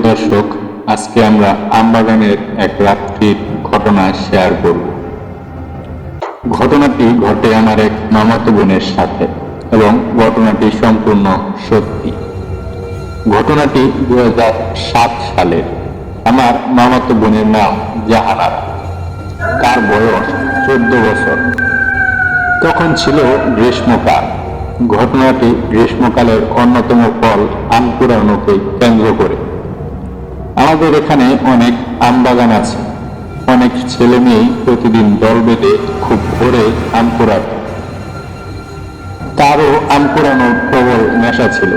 দর্শক, আজকে আমরা আমবাগানের এক রাত্রির ঘটনা শেয়ার করব। ঘটনাটি ঘটে আমার এক মামাতো বোনের সাথে এবং ঘটনাটি সম্পূর্ণ সত্যি। ঘটনাটি 2007 সালের। আমার মামাতো বোনের নাম জাহানারা। তার বয়স 14 বছর। তখন ছিল গ্রীষ্মকাল। ঘটনাটি গ্রীষ্মকালের অন্যতম ফল আম কুড়ানোকে কেন্দ্র করে। আমাদের এখানে অনেক আম বাগান আছে। অনেক ছেলে মেয়ে প্রতিদিন দল বেঁধে খুব ভোরে আম কুড়াত। তারও আম কুড়ানোর প্রবল নেশা ছিল।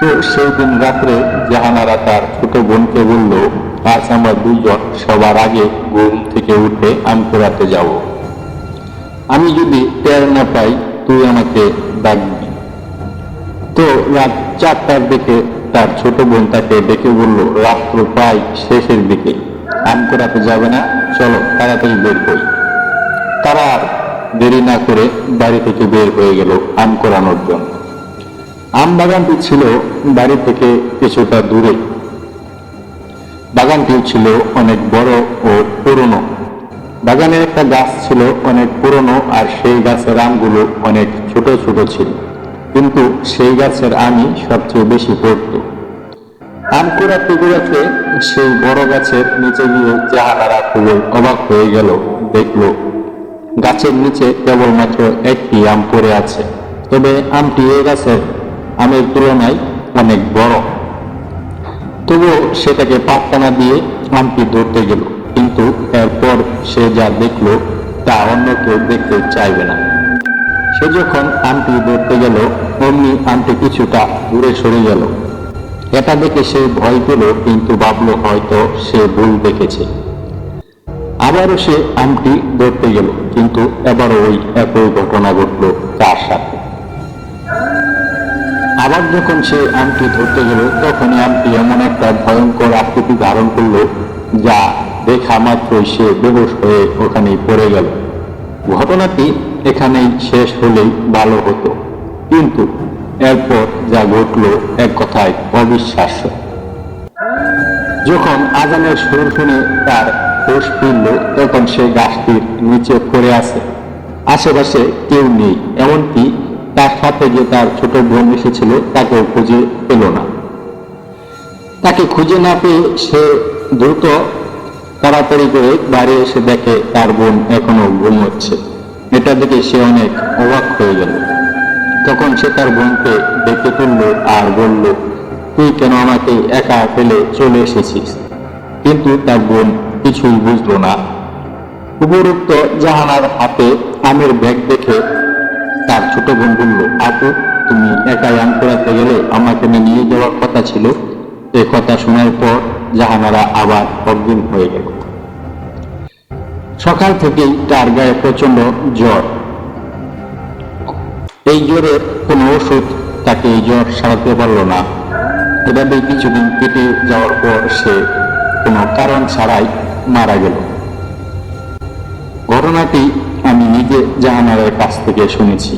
তো সেই দিন রাত্রে জাহানারা তার ছোট বোনকে বলল, আজ আমরা দুইজন সবার আগে ঘুম থেকে উঠে আম কুড়াতে যাব। আমি যদি টের না পাই তুই আমাকে ডাকবি। তো রাত 4টার দিকে তার ছোট বোন তাকে ডেকে বলল, রাত্র প্রায় শেষের দিকে, আম কুড়াতে যাবে না, চলো তাড়াতাড়ি বের করি। তারা আর দেরি না করে বাড়ি থেকে বের হয়ে গেল আম কুড়ানোর জন্য। আম বাগানটি ছিল বাড়ি থেকে কিছুটা দূরে। বাগানটি ছিল অনেক বড় ও পুরনো। বাগানে একটা গাছ ছিল অনেক পুরনো, আর সেই গাছের আমগুলো অনেক ছোট ছোট ছিল, কিন্তু সেই গাছের আমই সবচেয়ে বেশি পড়ত। আম কুড়াতে কুড়াতে সেই বড় গাছের নিচে গিয়ে জাহানারা খুবই অবাক হয়ে গেল। দেখলো গাছের নিচে কেবলমাত্র একটি আম পড়ে আছে, তবে আমটি এই গাছের আমের তুলনায় অনেক বড়। তবুও সেটাকে পাত্তা না দিয়ে আমটি ধরতে গেল, কিন্তু এরপর সে যা দেখলো তা অন্য কেউ দেখতে চাইবে না। সে যখন আমটি ধরতে গেল, অমনি আমটি কিছুটা দূরে সরে গেল। এটা দেখে সে ভয় পেল, কিন্তু ভাবলো হয়তো সে ভুল দেখেছে। আবারও সে আমটি ধরতে গেল, কিন্তু এবারও ওই একই ঘটনা ঘটলো তার সাথে। আবার যখন সে আমটি ধরতে গেল, তখনই আমটি এমন একটা ভয়ঙ্কর আকৃতি ধারণ করলো, যা দেখা মাত্রই সে বেহুশ হয়ে ওখানেই পড়ে গেল। ঘটনাটি এখানেই শেষ হলেই ভালো হতো, কিন্তু এরপর যা ঘটলো এক কথায় অবিশ্বাস্য। যখন আজানের সুর শুনে তার হুঁশ ফিরল, তখন সে গাছটির নিচে পড়ে আছে। আশেপাশে কেউ নেই, এমনকি তার সাথে যে তার ছোট বোন এসেছিল তাকেও খুঁজে পেল না। তাকে খুঁজে না পেয়ে সে দ্রুত তাড়াতাড়ি করে বাড়ি এসে দেখে তার বোন এখনো ঘুমোচ্ছে। এটা দেখে সে অনেক অবাক হয়ে গেল। তখন সে তার বোনকে ডেকে তুলল আর বলল, তুই কেন আমাকে একা ফেলে চলে এসেছিস? কিন্তু তার বোন কিছুই বুঝলো না। উপরোক্ত জাহানার হাতে আমের ব্যাগ দেখে তার ছোট বোন বলল, আপু, তুমি একাই আম কুড়াতে গেলে, আমাকে নিয়ে যাওয়ার কথা ছিল। এ কথা শোনার পর জাহানারা আবার অজ্ঞান হয়ে গেল। সকাল থেকেই তার গায়ে প্রচন্ড জ্বর। এই জ্বরের কোনো ওষুধ তাকে এই জ্বর সারাতে পারল না। এভাবে কিছুদিন কেটে যাওয়ার পর সে কোনো কারণ ছাড়াই মারা গেল। ঘটনাটি আমি নিজে জাহানারার কাছ থেকে শুনেছি।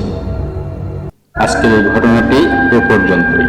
আজকের এই ঘটনাটি এ পর্যন্তই।